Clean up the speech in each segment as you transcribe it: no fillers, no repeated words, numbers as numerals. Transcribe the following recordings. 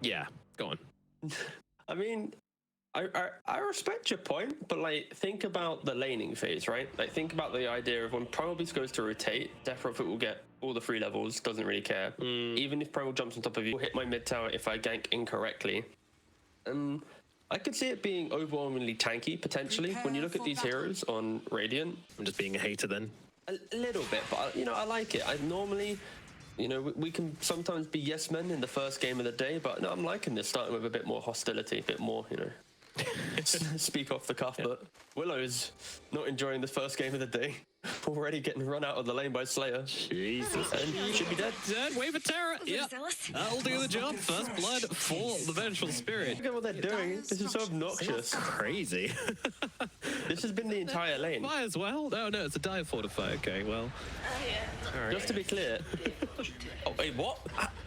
Yeah, go on. I mean, I respect your point, but like think about the laning phase, right? Like think about the idea of when Primal Beast goes to rotate, Death Prophet will get all the 3 levels, doesn't really care. Even if Primal jumps on top of you, will hit my mid tower if I gank incorrectly. And I could see it being overwhelmingly tanky potentially. When you look at these heroes on Radiant, I'm just being a hater then. A little bit, but you know, I like it. I normally, you know, we can sometimes be yes men in the first game of the day, but no, I'm liking this, starting with a bit more hostility, a bit more, you know, speak off the cuff. Yeah. But Willow's not enjoying the first game of the day. Already getting run out of the lane by Slayer. Jesus. And should be dead. Dead, wave of terror. Yeah, that'll do the job. First blood for the Vengeful Spirit. Look at what they're doing. This is so obnoxious. Crazy. This has been the entire lane. Fire as well? Oh no, it's a dive fortify. Okay, well. Right. Just to be clear. Oh, wait, what?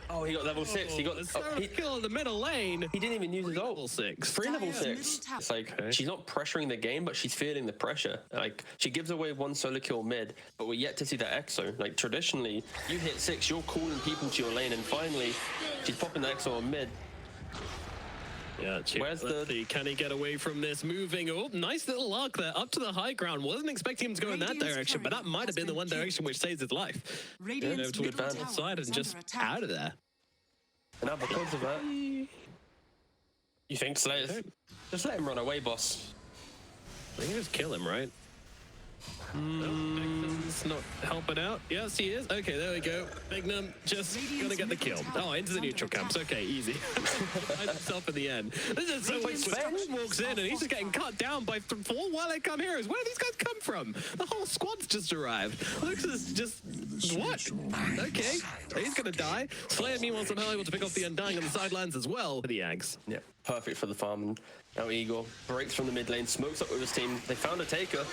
Oh, he got level 6. He got he kill in the middle lane. He didn't even use his ult. Level 6. 3 level 6. It's like she's not pressuring the game, but she's feeling the pressure. Like she gives away 1 solo kill mid, but we're yet to see that exo. Like traditionally, you hit 6, you're calling people to your lane, and finally, she's popping the exo on mid. Yeah, where's the can he get away from this? Moving. Oh, nice little arc there up to the high ground. Wasn't expecting him to go in that direction, but that might have been the one direction which saves his life. You know, to advance the side and just out of there. And now because of that, you think Slayer? Just let him run away, boss. I think you just kill him, right? It's not helping out. Yes, he is. Okay, there we go. Bignum just gonna get the kill. Oh, into the neutral camps. Okay, easy. Finds himself in the end. This is so weird. He walks in and he's just getting cut down by 4 UALEIKUM heroes. Where do these guys come from? The whole squad's just arrived. Looks is just what? Okay, he's gonna die. Slayer, meanwhile, somehow able to pick off the Undying on the sidelines as well for the Ags. Yeah, perfect for the farm. Now Igor breaks from the mid lane, smokes up with his team. They found a taker.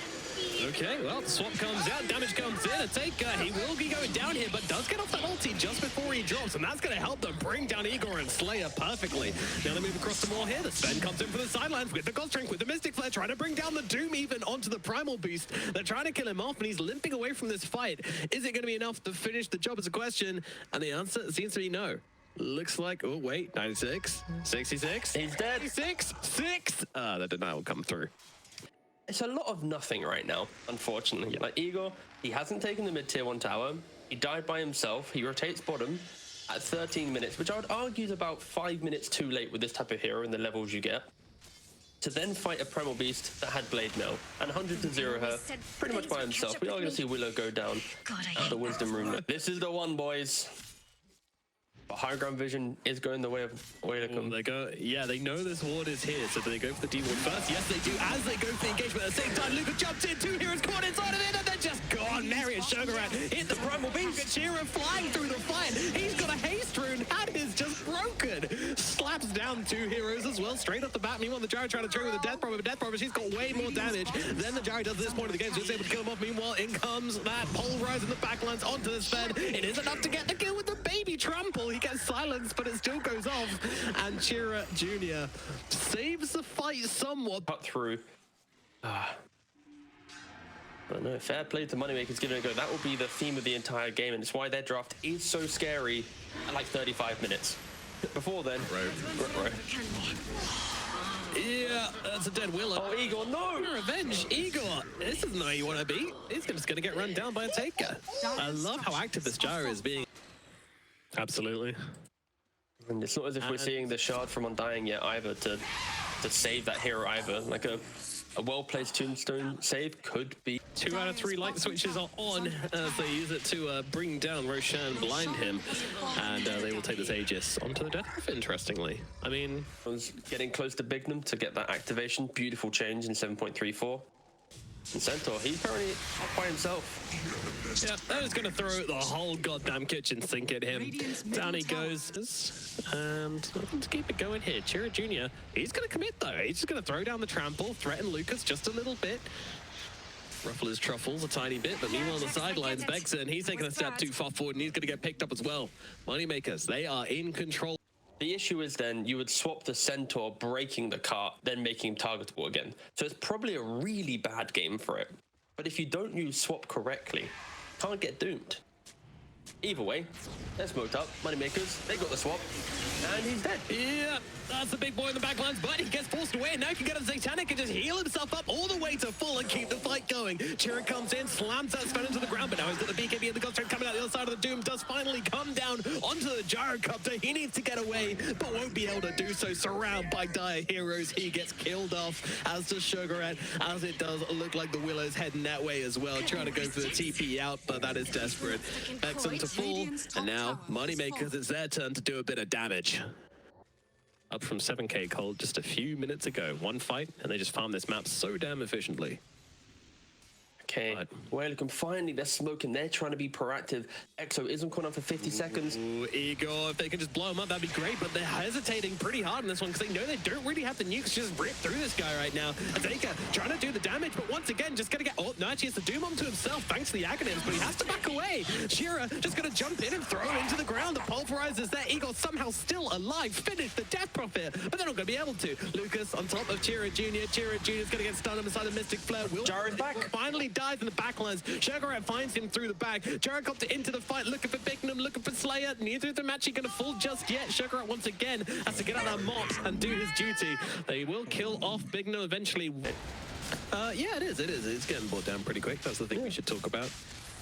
Okay, well, the swap comes out, damage comes in, a taker, he will be going down here, but does get off that ulti just before he drops, and that's going to help them bring down Igor and Slayer perfectly. Now they move across to more here, the Sven comes in from the sidelines with the God Strength, with the Mystic Flare, trying to bring down the Doom even onto the Primal Beast. They're trying to kill him off, and he's limping away from this fight. Is it going to be enough to finish the job is a question, and the answer seems to be no. Looks like, oh wait, 96, 66. He's dead. 66, 6. That did not come through. It's a lot of nothing right now, unfortunately. Like Igor, he hasn't taken the mid tier 1 tower. He died by himself. He rotates bottom at 13 minutes, which I would argue is about 5 minutes too late with this type of hero and the levels you get. To then fight a Primal Beast that had Blade Mail and 100 to 0 her pretty much by himself. We are going to see Willow go down at the Wisdom Room. This is the one, boys. But high ground vision is going the way of UALEIKUM. They go, yeah, they know this ward is here, so they go for the D ward first. Yes, they do. As they go for the engagement, at the same time, Luca jumps in, 2 heroes caught inside of it, and they're just gone. Mary and Shogarat hit the Primal Beast. Gachira flying through the fight. He's got a haste rune. That is just broken. Slaps down 2 heroes as well, straight off the bat. Meanwhile, the Jari trying to trigger with a Death Promise. Death Promise, she's got way more damage than the Jari does at this point of the game, so he's able to kill him off. Meanwhile, in comes that Polarize in the backlines onto the Sven. It is enough to get the kill with the baby trample. He gets silenced, but it still goes off. And Chira Jr. saves the fight somewhat. Cut through. But no, fair play to MoneyMakers giving it a go. That will be the theme of the entire game, and it's why their draft is so scary at like 35 minutes. Before then, right. Yeah, that's a dead Willow. Oh, Igor, no! Revenge, Igor. This isn't where you want to be. He's just going to get run down by a taker. I love how active this Gyro is being. Absolutely. And it's not as if we're seeing the shard from Undying yet either to save that hero either. Like a well-placed tombstone save could be. 2 out of 3 light switches are on as they use it to bring down Roshan, blind him, and they will take this Aegis onto the death cliff, interestingly. I mean, I was getting close to Bignum to get that activation. Beautiful change in 7.34. And Centaur, he's currently up by himself. Yeah, they're just going to throw the whole goddamn kitchen sink at him. Down he goes. And nothing to keep it going here. Chira Jr., he's going to commit, though. He's just going to throw down the trample, threaten Lucas just a little bit. Ruffle his truffles a tiny bit, but meanwhile on the sidelines, Begson, he's taking a step too far forward, and he's going to get picked up as well. MoneyMakers, they are in control. The issue is then you would swap the Centaur breaking the cart, then making him targetable again. So it's probably a really bad game for it. But if you don't use swap correctly, you can't get doomed. Either way, they're smoked up. MoneyMakers, they got the swap, and he's dead. Yeah, that's the big boy in the backlines, but he gets forced away, and now he can get a Satanic and just heal himself up all the way to full and keep the fight going. Chira comes in, slams that Sven into the ground, but now he's got the BKB and the Ghost Train coming out the other side of the Doom. Does finally come down onto the Gyrocopter. He needs to get away, but won't be able to do so. Surrounded by dire heroes, he gets killed off, as does Sugarat, as it does look like the Willow's heading that way as well, trying to go for the TP out, but that is desperate. Bexon to full, and now MoneyMakers, it's their turn to do a bit of damage. Up from 7k cold just a few minutes ago. One fight, and they just farm this map so damn efficiently. Okay, Welcome. Finally, they're smoking. They're trying to be proactive. Exo isn't caught up for 50 seconds. Ooh, Igor, if they can just blow him up, that'd be great, but they're hesitating pretty hard in this one because they know they don't really have the nukes to just rip through this guy right now. Azeka trying to do the damage, but once again, just gonna get... Oh, no, actually, it's the Doom onto himself, thanks to the Aghanims, but he has to back away. Shira just gonna jump in and throw him into the ground. The pulverizer's there. Igor somehow still alive. Finish the Death Prophet, but they're not gonna be able to. Lucas on top of Chira Jr. Chira Jr. is gonna get stunned beside the Mystic Flare. Jared's back. Finally dies in the backlines. Shogarat finds him through the back. Gyrocopter into the fight, looking for Bignum, looking for Slayer. Neither of them actually going to fall just yet. Shogarat once again has to get out that mop and do his duty. They will kill off Bignum eventually. Yeah, it is. It's getting brought down pretty quick. That's the thing we should talk about.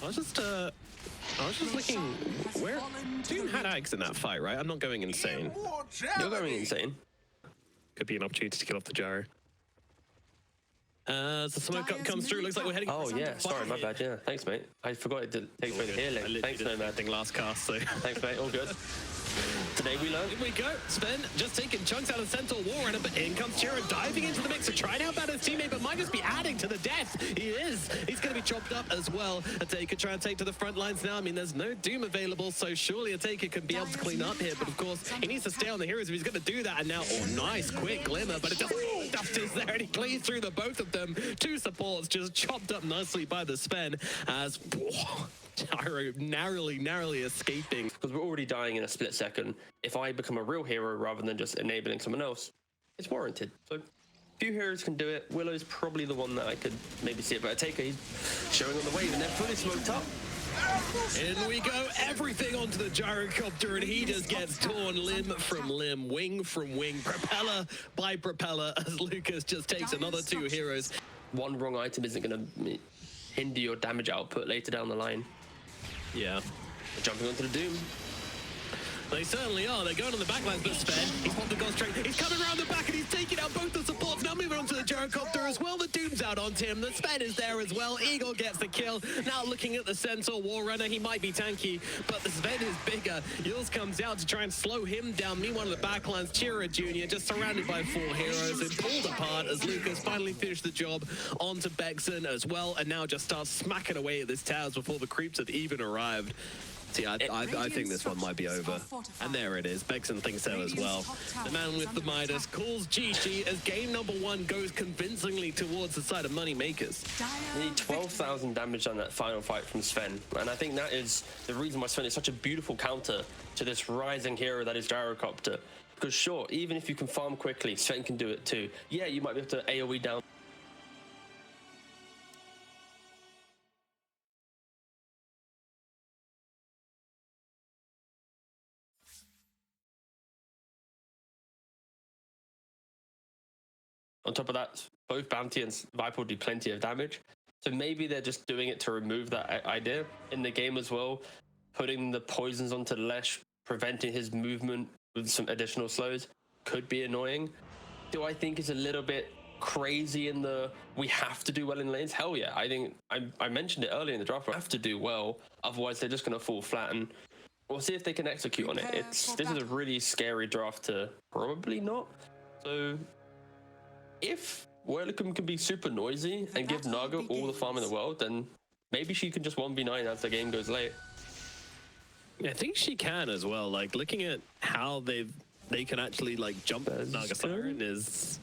I was just looking where Doom had Ags in that fight, right? I'm not going insane. You're going insane. Could be an opportunity to kill off the Gyro. As the smoke up comes through, looks like we're heading... Oh, yeah, sorry, my bad, yeah. Thanks, mate. I forgot it takes away the healing. Thanks, no, man. Last cast, so... Thanks, mate, all good. Today we learned. Here we go. Sven just taking chunks out of Centaur War Runner, but in comes Chira diving into the mix to try and help out his teammate, but might just be adding to the death. He is. He's going to be chopped up as well. Ateka trying to take to the front lines now. I mean, there's no Doom available, so surely Ateka could be able to clean up here, but of course, he needs to stay on the heroes if he's going to do that. And now, oh, nice, quick glimmer, but it doesn't... Dust is there, and he cleans through the both of them. Two supports just chopped up nicely by the Sven as... Gyro narrowly escaping. Because we're already dying in a split second. If I become a real hero rather than just enabling someone else, it's warranted. So few heroes can do it. Willow's probably the one that I could maybe see it, but Ateka, he's showing on the wave and they're fully smoked up. In we go, everything onto the Gyrocopter, and he just gets torn limb from limb, wing from wing, propeller by propeller, as Lucas just takes another two heroes. One wrong item isn't going to hinder your damage output later down the line. Yeah. They're jumping onto the Doom. They certainly are. They're going on the backlines, but Sven, he's popped the Ghost Train. He's coming around the back and he's taking out both the supports. Now moving on to the Gyrocopter as well. The Doom's out onto him. The Sven is there as well. Igor gets the kill. Now looking at the Centaur War Runner, he might be tanky, but the Sven is bigger. Yules comes out to try and slow him down. Meanwhile, on the backlines, Chira Jr. just surrounded by four heroes and pulled apart as Lucas finally finished the job onto Bexon as well, and now just starts smacking away at this towers before the creeps had even arrived. See, I think this one might be over. And there it is. Bexon thinks so as well. The man with the Midas calls GG as game number one goes convincingly towards the side of MoneyMakers. You need 12,000 damage on that final fight from Sven. And I think that is the reason why Sven is such a beautiful counter to this rising hero that is Gyrocopter. Because sure, even if you can farm quickly, Sven can do it too. Yeah, you might be able to AoE down. On top of that, both Bounty and Viper will do plenty of damage. So maybe they're just doing it to remove that idea in the game as well. Putting the poisons onto Lesh, preventing his movement with some additional slows could be annoying. Do I think it's a little bit crazy in the we have to do well in lanes? Hell yeah. I think I mentioned it earlier in the draft. We have to do well. Otherwise, they're just going to fall flat. And we'll see if they can execute on it. This is a really scary draft to probably not. So... if Welcome can be super noisy and give Naga all the farm in the world, then maybe she can just 1v9 as the game goes late. I think she can as well. Like, looking at how they can actually, like, jump Naga Siren is...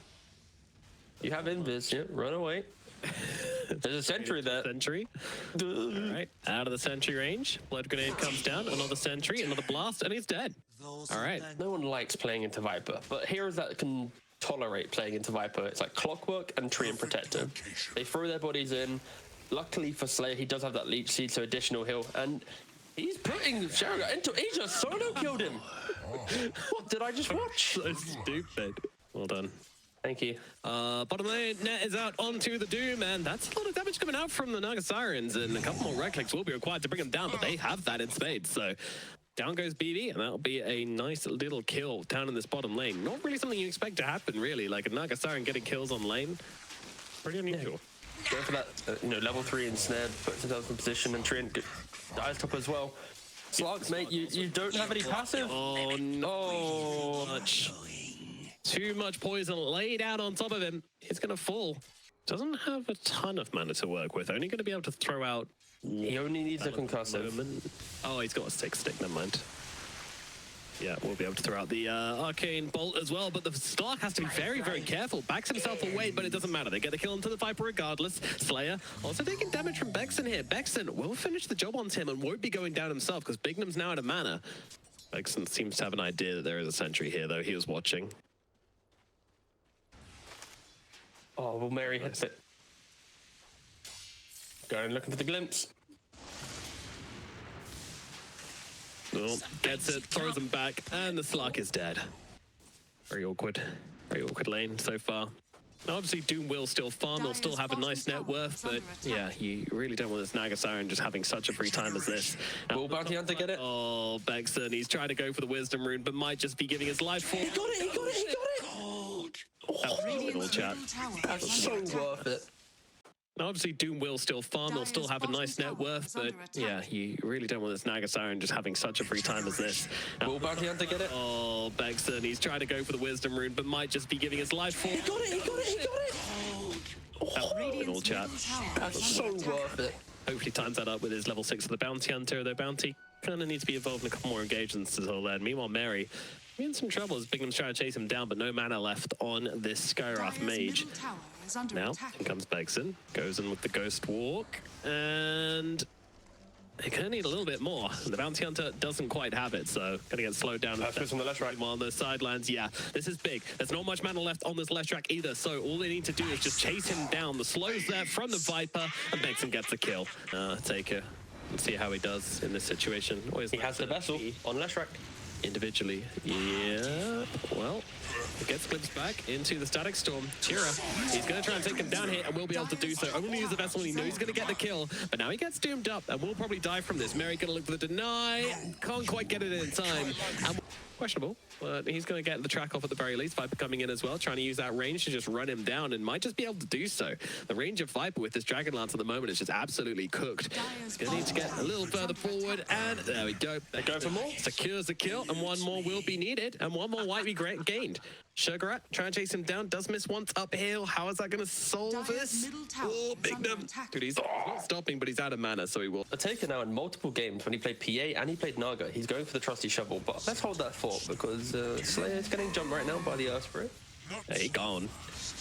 You have Invis, yeah, run away. There's a sentry there. Sentry. All right, out of the sentry range. Blood grenade comes down, another sentry, another blast, and he's dead. All right. No one likes playing into Viper, but heroes that can tolerate playing into Viper, it's like Clockwork and Tree and Protector. They throw their bodies in. Luckily for Slayer, he does have that leech seed, so additional heal. And He's putting Shogun into... He just solo killed him. What did I just watch? So stupid. Well done. Thank you. Bottom lane, net is out onto the Doom, and that's a lot of damage coming out from the Naga Sirens, and a couple more right clicks will be required to bring them down, but they have that in spades, so down goes BB, and that'll be a nice little kill down in this bottom lane. Not really something you expect to happen, really, like a Naga Siren getting kills on lane. Pretty unusual. Go for that, level 3 ensnared, puts himself in position, and Trent dies top as well. Slugs, mate, you don't have any passive? Oh, no. Much. Too much poison laid out on top of him. He's going to fall. Doesn't have a ton of mana to work with. Only going to be able to throw out... He only needs a concussive. Oh, he's got a stick, never mind. Yeah, we'll be able to throw out the Arcane Bolt as well, but the Stark has to be very, very careful. Backs himself away, but it doesn't matter. They get the kill onto the Viper regardless. Slayer also taking damage from Bexon here. Bexon will finish the job on Tim and won't be going down himself because Bignum's now out of mana. Bexon seems to have an idea that there is a sentry here, though. He was watching. Oh, well, Mary hits it. Going looking for the glimpse. Oh, gets it, throws him back, and the Slark is dead. Very awkward lane so far. Now, obviously, Doom will still farm, he'll still have a nice net worth, but yeah, you really don't want this Naga Siren just having such a free time as this. Will Bounty Hunter get it? Oh, Bexon, he's trying to go for the Wisdom Rune, but might just be giving his life for... He got it! All chat. That's so worth it. Now, obviously, Doom will still farm, he'll still have a nice net worth, but yeah, you really don't want this Naga Siren just having such a free time as this. Will Bounty Hunter get it? Oh, Bexon, he's trying to go for the Wisdom Rune, but might just be giving his life for... He got it! All chat. That's so worth it. Hopefully times that up with his level 6 of the Bounty Hunter, though Bounty kind of needs to be involved in a couple more engagements until then. Meanwhile, Mary in some trouble as Bignum's trying to chase him down, but no mana left on this Skywrath Mage. Now, in comes Bexon, goes in with the Ghost Walk, and they're going to need a little bit more. The Bounty Hunter doesn't quite have it, so going to get slowed down. That's on the left track. While on the sidelines, yeah, this is big. There's not much mana left on this left track either, so all they need to do is just chase him down. The slow's there from the Viper, and Bexon gets the kill. Taker, let's see how he does in this situation. He has the vessel on left track. Individually, yeah, well, it gets glimpsed back into the Static Storm. Chira, he's going to try and take him down here and will be able to do so. Only use the vessel when he knows he's going to get the kill, but now he gets doomed up and will probably die from this. Mary going to look for the deny, can't quite get it in time. And questionable, but he's going to get the track off at the very least. Viper coming in as well, trying to use that range to just run him down and might just be able to do so. The range of Viper with this Dragon Lance at the moment is just absolutely cooked. Going to need to get a little further forward, and there we go. They go for more. Secures the kill, and one more will be needed, and one more might be gained. Sugarat trying to chase him down, does miss once uphill. How is that going to solve this? Oh, Bignum. Dude, he's not stopping, but he's out of mana, so he will. A Taker now in multiple games when he played PA and he played Naga. He's going for the trusty shovel, but let's hold that thought because Slayer's getting jumped right now by the Earth Spirit. Hey, gone.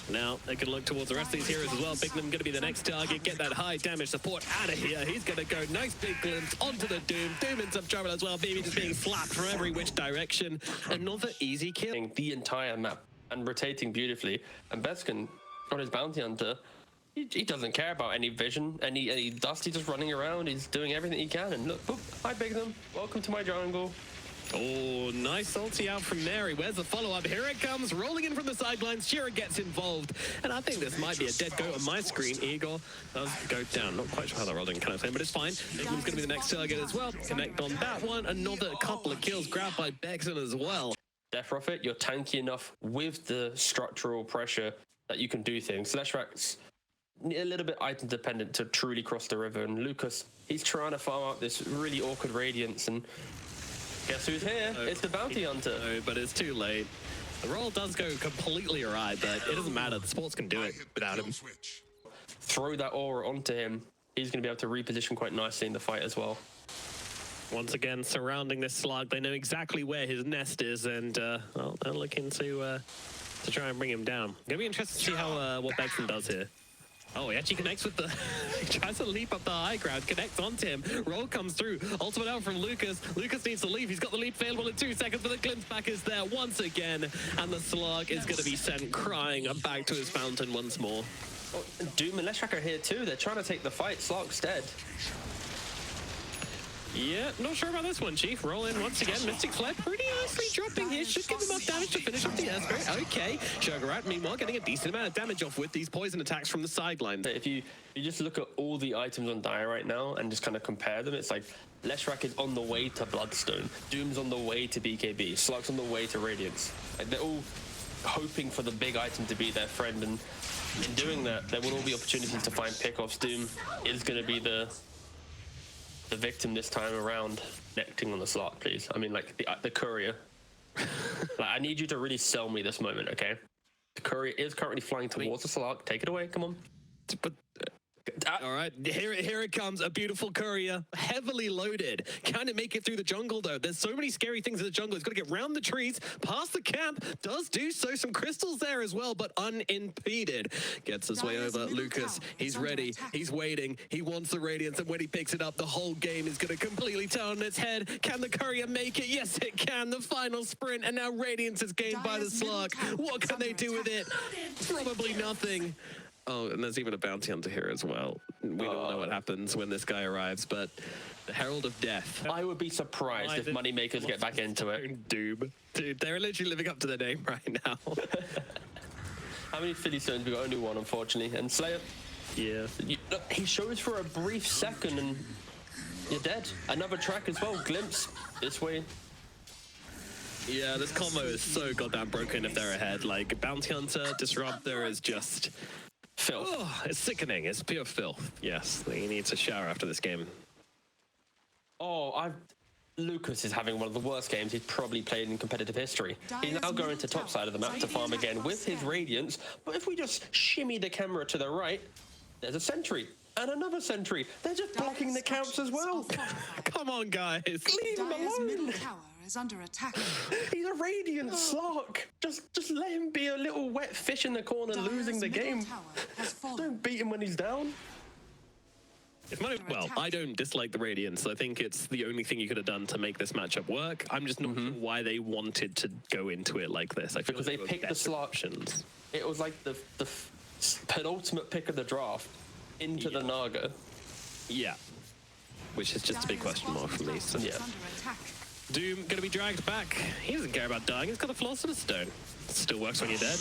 Now they can look towards the rest of these heroes as well. Bignum going to be the next target. Get that high damage support out of here. He's going to go nice big glimpse onto the Doom. Doom in some trouble as well. BB just being slapped from every which direction. Another easy kill. The entire map and rotating beautifully. And Bexon on his Bounty Hunter, he doesn't care about any vision, any dust. He's just running around. He's doing everything he can. And look, boop, hi Bignum. Welcome to my jungle. Oh, nice ulti out from Mary. Where's the follow-up? Here it comes, rolling in from the sidelines. Shira gets involved. And I think this might be a dead goat on my screen. Igor does go down. Not quite sure how that rolled in, kind of thing, but it's fine. Bignum's going to be the next target as well. Connect on that one. Another couple of kills grabbed by Bexon as well. Death Prophet, you're tanky enough with the structural pressure that you can do things. Leshrak's a little bit item dependent to truly cross the river. And Lucas, he's trying to farm out this really awkward Radiance, and guess who's here? It's the Bounty Hunter. No, but it's too late. The roll does go completely awry, but it doesn't matter. The sports can do it without him. Throw that aura onto him. He's going to be able to reposition quite nicely in the fight as well. Once again, surrounding this slug, they know exactly where his nest is, and well, they're looking to try and bring him down. Gonna be interested to see how what Bexon does here. Oh, he actually connects with the... he tries to leap up the high ground, connects onto him. Roll comes through. Ultimate out from Lucas. Lucas needs to leave. He's got the leap available in 2 seconds, but the glimpse back is there once again. And the slug is going to be sent crying back to his fountain once more. Oh, Doom and Leshrak are here too. They're trying to take the fight. Slug's dead. Yeah, not sure about this one, Chief. Roll in once again. Mystic Flare pretty nicely dropping here. Should give enough damage to finish off the air spirit. Okay. Sugar Rat, meanwhile, getting a decent amount of damage off with these poison attacks from the sideline. If you just look at all the items on Dire right now and just kind of compare them, it's like Leshrac is on the way to Bloodstone, Doom's on the way to BKB, Slug's on the way to Radiance. Like, they're all hoping for the big item to be their friend, and in doing that, there will all be opportunities to find pickoffs. Doom is going to be the victim this time around. Connecting on the slot, please. I mean, like, the courier. Like, I need you to really sell me this moment, okay? The courier is currently flying towards the slot. Take it away, come on. But all right, here it comes, a beautiful courier, heavily loaded. Can it make it through the jungle, though? There's so many scary things in the jungle. It's got to get round the trees, past the camp, does do so. Some crystals there as well, but unimpeded. Gets his way over. Lucas, he's ready, he's waiting, he wants the Radiance, and when he picks it up, the whole game is going to completely turn on its head. Can the courier make it? Yes, it can. The final sprint, and now Radiance is gained by the Slug. What can they do with it? Probably nothing. Oh, and there's even a bounty hunter here as well. We don't know what happens when this guy arrives, but the Herald of Death. I would be surprised if MoneyMakers get back into it. Doom. Dude, they're literally living up to their name right now. How many Philly Stones? We got only one, unfortunately. And Slayer, yeah. He shows for a brief second and you're dead. Another track as well. Glimpse this way. Yeah, this combo is so goddamn broken if they're ahead. Like, Bounty Hunter, Disruptor is just... filth. Oh, it's sickening. It's pure filth. Yes, he needs a shower after this game. Oh, Lucas is having one of the worst games he's probably played in competitive history. He's now going to top side of the map to farm again with his Radiance, but if we just shimmy the camera to the right, there's a sentry. And another sentry. They're just blocking the camps as well. Come on, guys. Leave him alone. Is under attack. He's a Radiant Slark. Just let him be a little wet fish in the corner losing the game. Don't beat him when he's down. Well, I don't dislike the Radiance. I think it's the only thing you could have done to make this matchup work. I'm just not sure why they wanted to go into it like this. I feel because like they picked the slot options. It was like the penultimate pick of the draft into the Naga. Yeah. Which is just a big question mark for me. So yeah. Doom gonna be dragged back. He doesn't care about dying. He's got a Philosopher's Stone. Still works when you're dead.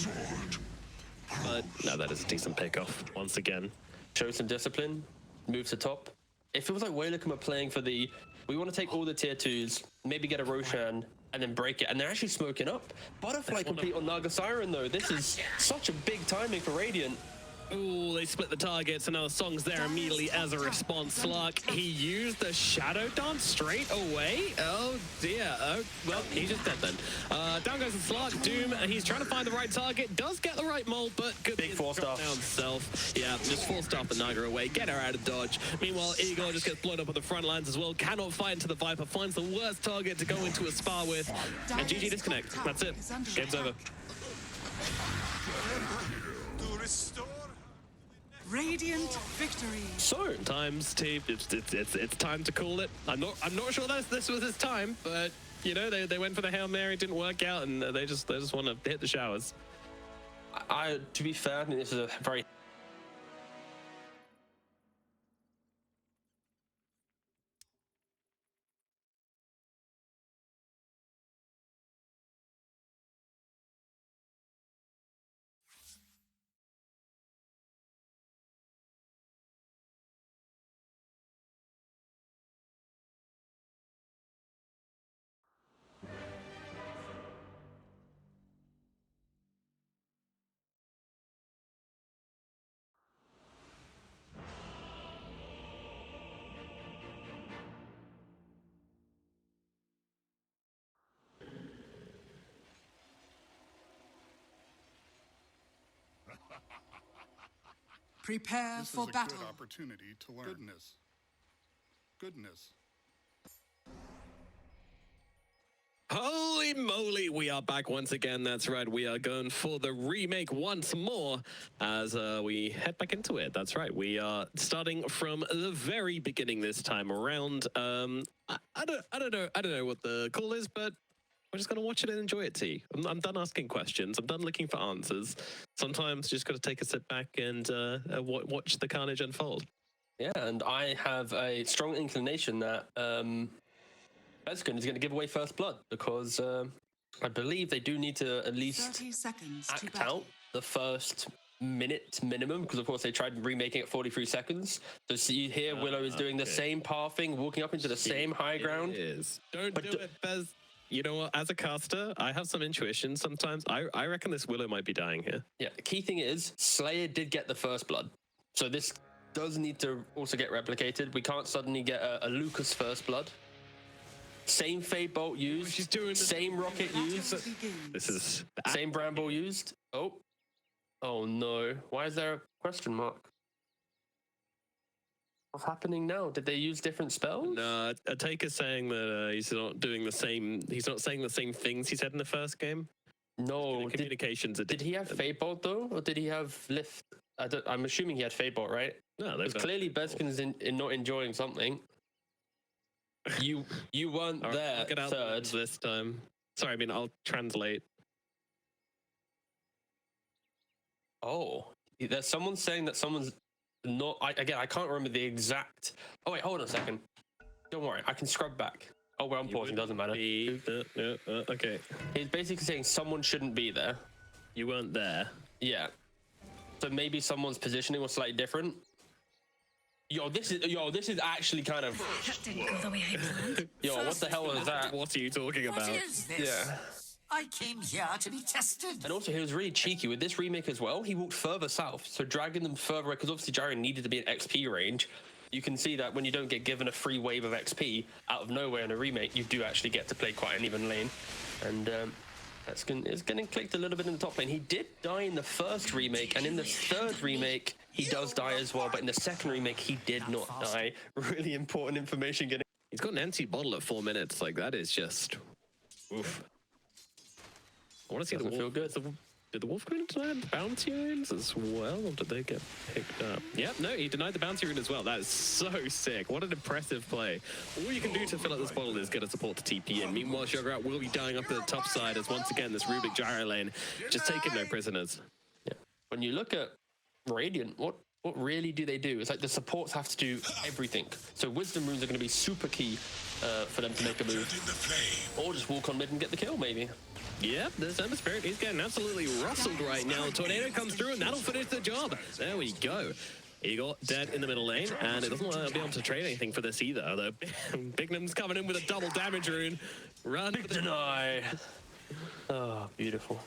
But no, that is a decent pick-off once again. Show some discipline. Move to top. It feels like WALEIKUM are playing for the... We want to take all the tier 2s, maybe get a Roshan, and then break it. And they're actually smoking up. Butterfly complete on Naga Siren, though. This is such a big timing for Radiant. Ooh, they split the targets, and now the Song's there immediately as a response. Slug, he used the Shadow Dance straight away. Oh dear. Oh, well, he's just dead then. Down goes the Slug. Doom, he's trying to find the right target. Does get the right mold, but good. Big 4-star. Down self. Yeah, just 4-star the Naga away. Get her out of dodge. Meanwhile, Igor just gets blown up on the front lines as well. Cannot fight into the Viper. Finds the worst target to go into a spar with. And GG disconnect. That's it. Game's over. Radiant victory. So, it's time to call it. I'm not sure that this was his time, but you know they went for the Hail Mary, didn't work out, and they just want to hit the showers. To be fair, I think this is a very... Prepare for battle. This is a good opportunity to learn. Goodness. Holy moly, we are back once again. That's right, we are going for the remake once more as we head back into it. That's right, we are starting from the very beginning this time around. I don't know what the call is, but we're just going to watch it and enjoy it, T. I'm done asking questions. I'm done looking for answers. Sometimes you just got to take a sit back and watch the carnage unfold. Yeah, and I have a strong inclination that Bezkin is going to give away first blood because I believe they do need to at least 30 seconds to act battle. out the first minute minimum, because of course they tried remaking it 43 seconds. So see here, Willow is doing the same pathing, walking up into the same high ground. Don't do it, Bez. You know what? As a caster, I have some intuition sometimes. I reckon this Willow might be dying here. Yeah, the key thing is Slayer did get the first blood. So this does need to also get replicated. We can't suddenly get a Lucas first blood. Same Fade Bolt used. She's doing the same rocket used. This is Same Bramble used. Oh no. Why is there a question mark? What's happening now? Did they use different spells? No, Taker's saying that he's not doing the same. He's not saying the same things he said in the first game. No. Communications. Did he have Fade Bolt though, or did he have Lift? I'm assuming he had Fade Bolt, right? No, because clearly Beskin's in not enjoying something. You weren't there. I'll get out third this time. Sorry, I mean I'll translate. Oh, there's someone saying that someone's not. I can't remember the exact. Oh wait, hold on a second. Don't worry, I can scrub back. Oh, well, I'm pausing. Doesn't matter. Okay. He's basically saying someone shouldn't be there. You weren't there. Yeah. So maybe someone's positioning was slightly different. This is actually kind of. That didn't go the way I planned. What the hell was that? What are you talking about? What is this? Yeah. I came here to be tested. And also, he was really cheeky with this remake as well. He walked further south, so dragging them further away, because obviously Gyro needed to be in XP range. You can see that when you don't get given a free wave of XP out of nowhere in a remake, you do actually get to play quite an even lane. And it's getting clicked a little bit in the top lane. He did die in the first remake, and in the third remake, he does die as well. But in the second remake, he did not die. Really important information getting. He's got an empty bottle at 4 minutes. Like, that is just. Oof. I want to see the wolf. Feel good. Did the wolf go deny the bounty runes as well, or did they get picked up? Yep, no, he denied the bounty rune as well. That is so sick. What an impressive play. All you can do to fill up this bottle is get a support to TP in. Meanwhile, Sugarat will be dying up at the top side as once again this Rubik Gyro lane just taking no prisoners. Yeah. When you look at Radiant, what really do they do? It's like the supports have to do everything. So Wisdom runes are going to be super key for them to make a move. Or just walk on mid and get the kill, maybe. Yep, the Summer Spirit, he's getting absolutely rustled right now. Tornado comes through and that'll finish the job. There we go. Eagle dead in the middle lane, and it doesn't want to be able to trade anything for this either. Though Bignum's coming in with a double damage rune. Run. Deny. Oh, beautiful.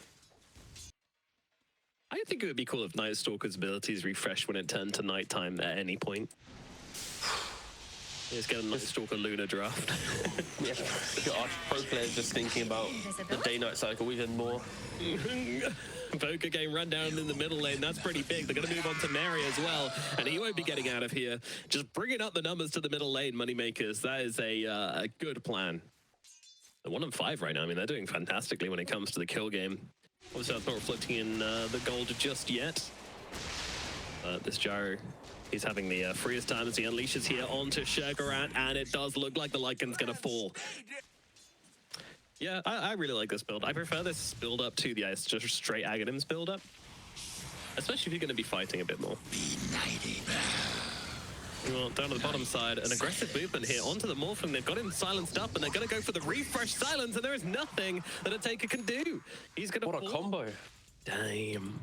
I think it would be cool if Night Stalker's abilities refreshed when it turned to nighttime at any point. Let's get a Night Stalker Luna draft. Yeah, God, pro players just thinking about the day-night cycle even more. Voka getting run down in the middle lane. That's pretty big. They're going to move on to Mary as well, and he won't be getting out of here. Just bringing up the numbers to the middle lane, MoneyMakers. That is a good plan. They're 1-5 right now. I mean, they're doing fantastically when it comes to the kill game. Obviously, that's not reflecting in the gold just yet. This Gyro, he's having the freest time as he unleashes here onto Sugarat, and it does look like the Lycan's going to fall. Yeah, I really like this build. I prefer this build up to the just straight Aghanims build up, especially if you're going to be fighting a bit more. Well, down to the bottom side, an aggressive movement here onto the Morphin. They've got him silenced up, and they're going to go for the refresh silence, and there is nothing that a Taker can do. He's going to. What a combo! Damn.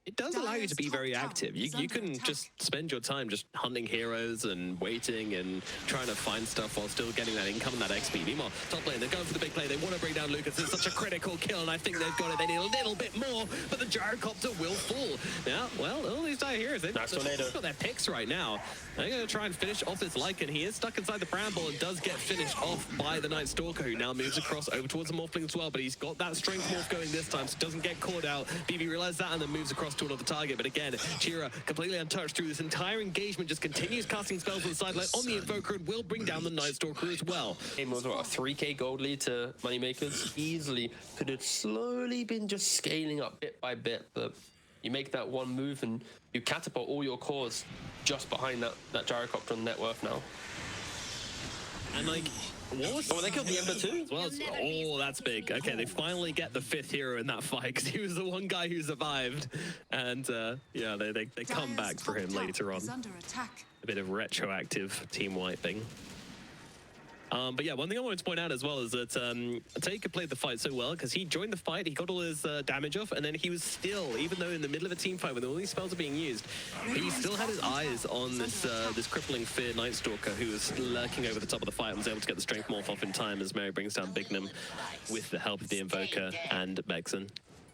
It does allow you to be very active. You can just spend your time just hunting heroes and waiting and trying to find stuff while still getting that income and that XP. Meanwhile, top lane, they're going for the big play. They want to bring down Lucas. It's such a critical kill, and I think they've got it. They need a little bit more, but the Gyrocopter will fall. Now, well, all these dire heroes, they've got their picks right now. They're going to try and finish off this Lycan. He is stuck inside the Bramble and does get finished off by the Night Stalker, who now moves across over towards the Morphling as well, but he's got that strength morph going this time, so doesn't get caught out. BB realized that and then moves across to another target, but again, Chira completely untouched through this entire engagement, just continues casting spells on the sideline on the Invoker and will bring down the Night Stalker as well. Game was what, a 3k gold lead to MoneyMakers. Easily could have slowly been just scaling up bit by bit, but you make that one move and you catapult all your cores just behind that Gyrocopter on net worth now. And like, What was Oh, they killed the Ember too? well, oh, that's big. Okay, they finally get the 5th hero in that fight because he was the one guy who survived. And yeah, they come Dire's back for top him tower later on. is under attack. A bit of retroactive team wiping. But yeah, one thing I wanted to point out as well is that Taker played the fight so well because he joined the fight, he got all his damage off, and then he was still, even though in the middle of a team fight when all these spells are being used, he still had his eyes on this this crippling Fear Night Stalker who was lurking over the top of the fight and was able to get the Strength Morph off in time as Mary brings down Bignum with the help of the Invoker and Megson.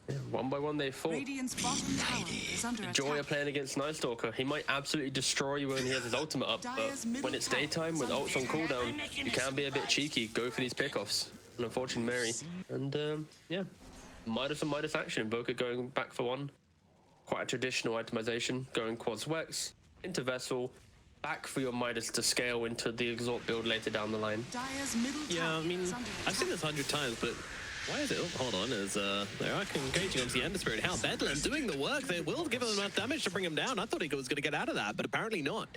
Yeah, one by one they fall. Radiant's bottom tower is under The joy of attack. playing against Night Stalker. He might absolutely destroy you when he has his ultimate up, but when it's daytime with ults on cooldown, you can be a bit cheeky, go for these pickoffs. And unfortunately, Mary. And yeah, Midas and Midas action. Invoker going back for one. Quite a traditional itemization, going quads Wex, into Vessel, back for your Midas to scale into the Exalt build later down the line. Dire's middle Yeah, tower I mean, is under I've seen attack. this 100 times, but why is it? Oh, hold on, as they are engaging onto the Ender Spirit. How Bedlam doing the work. They will give him enough damage to bring him down. I thought he was going to get out of that, but apparently not.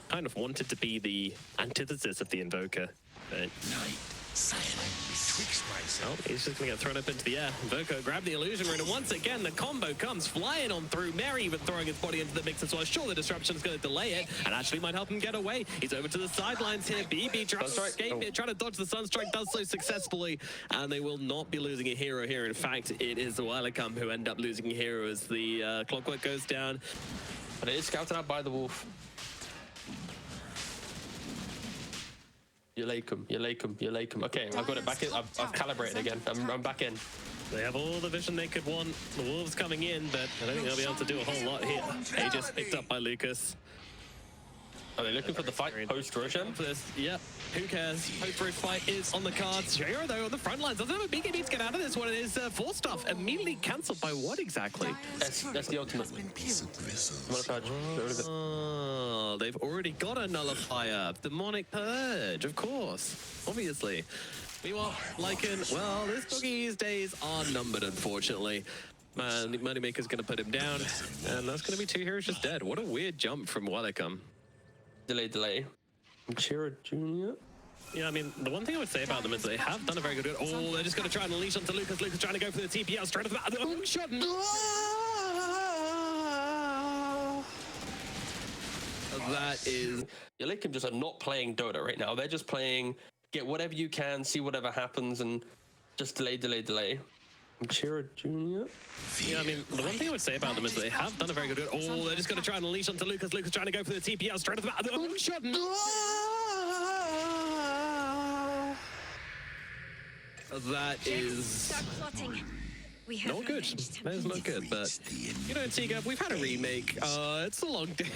Kind of wanted to be the antithesis of the Invoker, but oh, he's just going to get thrown up into the air. Invoker grab the Illusion Rune, and once again, the combo comes flying on through. Mary even throwing his body into the mix as well. Sure, the disruption is going to delay it, and actually might help him get away. He's over to the sidelines here. BB trying to escape it, trying to dodge the Sunstrike, does so successfully, and they will not be losing a hero here. In fact, it is the UALEIKUM who end up losing a hero as the clockwork goes down. But it is scouted out by the Wolf. UALEIKUM. Okay, I've got it back in. I've calibrated again. I'm back in. They have all the vision they could want. The Wolves coming in, but I don't think they'll be able to do a whole lot here. Aegis picked up by Lucas. Are they looking for the fight post Roshan? For this, yep. Who cares? Post-Rosh fight is on the cards. Shiro, though, on the front lines. Doesn't have a BK needs to get out of this one. It is full stuff. Immediately cancelled by what exactly? That's the ultimate. Oh, they've already got a nullifier. Demonic Purge, of course. Obviously. Meanwhile, Lycan, well, this Boogie's days are numbered, unfortunately. Man, Moneymaker's going to put him down, and that's going to be 2 heroes just dead. What a weird jump from UALEIKUM. Delay. Chira Jr. Yeah, I mean, the one thing I would say about them is they have done a very good... Oh, they're just going to try and unleash onto Lucas. Lucas trying to go for the TPL straight off the bat. Oh, shot! That is... UALEIKUM just are not playing Dota right now. They're just playing get whatever you can, see whatever happens, and just delay. Chira Jr. Yeah, I mean, the one thing I would say about them is they have done a very good... Oh, they're just going to try and unleash onto Lucas. Lucas trying to go for the TPL straight off the bat. Oh, shot! That is... Start plotting. We have not good. That is not good, but... You know, Tiga, we've had a remake. It's a long day.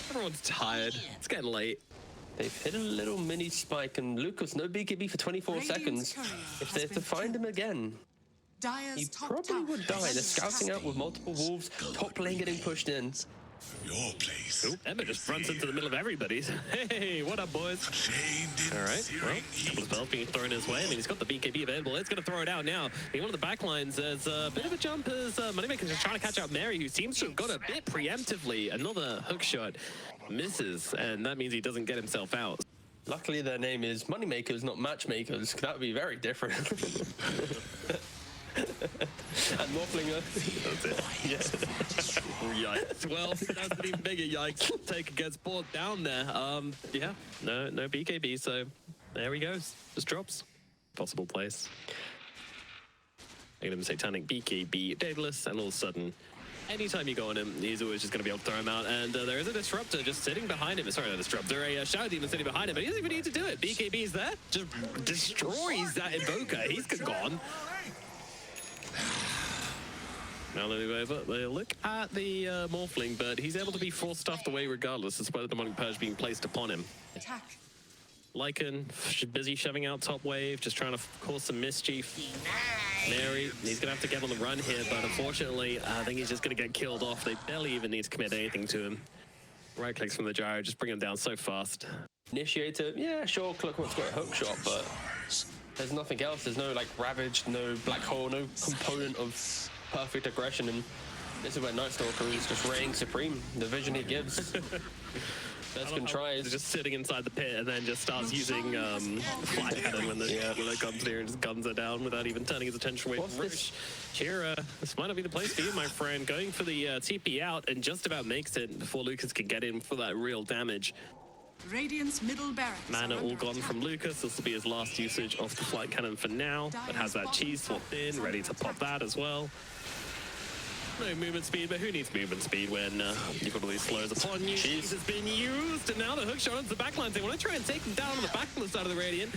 Everyone's tired. It's getting late. They've hit a little mini spike, and Lucas, no BKB for 24 seconds. If they're to find him again, he Dire's top probably tower would die. is They're under scouting attack. out with multiple wolves, top lane getting pushed in. Your place. Oop, Emma just runs into the middle of everybody's. Hey, what up, boys? All right, well, a couple of spells being thrown his way. I mean, he's got the BKB available. It's going to throw it out now. Being one of the backlines, there's a bit of a jump as Moneymakers is trying to catch out Mary, who seems to have got a bit preemptively. Another hook shot misses, and that means he doesn't get himself out. Luckily, their name is Moneymakers, not Matchmakers. That would be very different. And Morphlinger. That's it. Yeah. Yikes. Well, that's an even bigger yikes. Taker gets brought down there. Yeah, no BKB, so there he goes. Just drops. Possible place. Making him Satanic BKB, Daedalus, and all of a sudden, anytime you go on him, he's always just going to be able to throw him out. And there is a Disruptor just sitting behind him. Sorry, not a Disruptor, a Shadow Demon sitting behind him, but he doesn't even need to do it. BKB's there, just destroys that Invoker. He's gone. Now they look at the Morphling, but he's able to be force stuffed away regardless, despite the Demonic Purge being placed upon him. Attack. Lycan, busy shoving out top wave, just trying to cause some mischief. Mary, he's going to have to get on the run here, but unfortunately, I think he's just going to get killed off. They barely even need to commit anything to him. Right clicks from the gyro, just bring him down so fast. Initiator, yeah, sure, Clockwork's got a hook shot, but there's nothing else. There's no, like, Ravage, no Black Hole, no component of perfect aggression, and this is where Night Stalker is just reigning supreme. The vision he gives. Best can try. He's just sitting inside the pit and then just starts using fly cannon when it comes near and just guns her down without even turning his attention away from Roosh. Chira, this might not be the place for you, my friend. Going for the TP out and just about makes it before Lucas can get in for that real damage. Radiant's middle barracks. Mana all gone from Lucas. This will be his last usage of the flight cannon for now. But has that cheese swapped in, ready to pop that as well. No movement speed, but who needs movement speed when you've got all these slows upon you? Cheese has been used, and now the hook shot onto the backlines. They want to try and take him down on the backless side of the Radiant.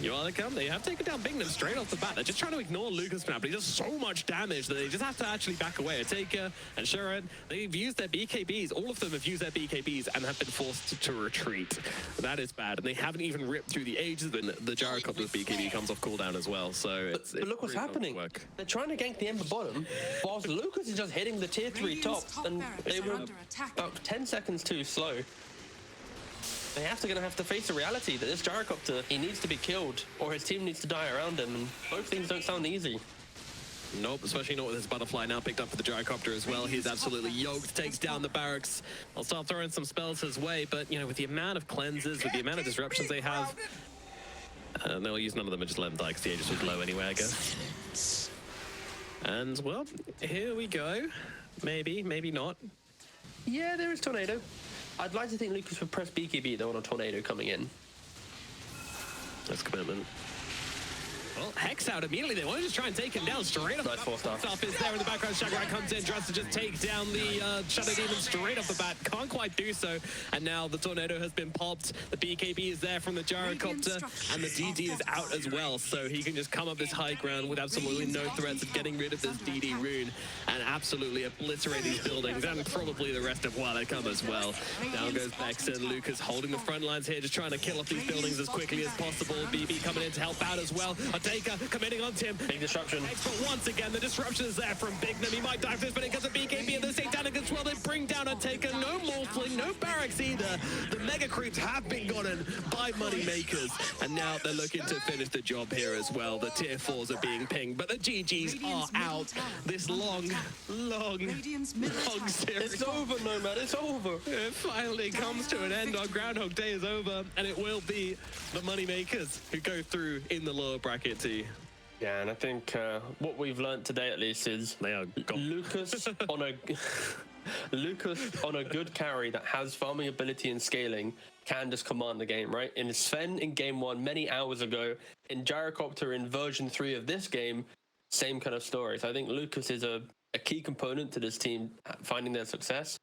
They have taken down Bingham straight off the bat. They're just trying to ignore Lucas now, but he does so much damage that they just have to actually back away. Taker and Sharon, they've used their BKBs. All of them have used their BKBs and have been forced to retreat. That is bad, and they haven't even ripped through the ages when the Gyrocopter's BKB comes off cooldown as as well. But look what's happening. They're trying to gank the Ember bottom, whilst Lucas is just hitting the tier 3 top, and they were about 10 seconds too slow. They're gonna have to face the reality that this Gyrocopter, he needs to be killed, or his team needs to die around him, and both things don't sound easy. Nope, especially not with his butterfly now picked up for the Gyrocopter as well. He's absolutely yoked, takes down the barracks. I'll start throwing some spells his way, but with the amount of cleanses, with the amount of disruptions they have, they'll use none of them and just let him die because the Aegis was low anyway, I guess. And, well, here we go. Maybe, maybe not. Yeah, there is Tornado. I'd like to think Lucas would press BKB though on a Tornado coming in. That's commitment. Well, Hex out immediately. They want to just try and take him down straight off. Nice four star. Stuff is there in the background. Shagrat comes in, tries to just take down the Shadow Demon straight off the bat. Can't quite do so. And now the Tornado has been popped. The BKB is there from the Gyrocopter. And the DD is out as well. So he can just come up this high ground with absolutely no threats of getting rid of this DD rune. And absolutely obliterate these buildings. And probably the rest of Waileikum as well. Down goes Bex and Lucas holding the front lines here. Just trying to kill off these buildings as quickly as possible. BB coming in to help out as well. Taker committing on Tim. Big disruption. But once again, the disruption is there from Bignum. He might die for this, but it gets a BKB and the Satanic as well. They bring down a Taker. No Morphling, no Barracks either. The Mega Creeps have been gotten by MoneyMakers. And now they're looking to finish the job here as well. The tier 4s are being pinged, but the GGs are out. This long series. It's over, Nomad. It's over. It finally comes to an end. Our Groundhog Day is over, and it will be the MoneyMakers who go through in the lower bracket too. Yeah, and I think what we've learned today at least is they are gone. Lucas on a good carry that has farming ability and scaling can just command the game, right? In Sven in game 1 many hours ago, in Gyrocopter in version 3 of this game, same kind of story. So I think Lucas is a key component to this team finding their success.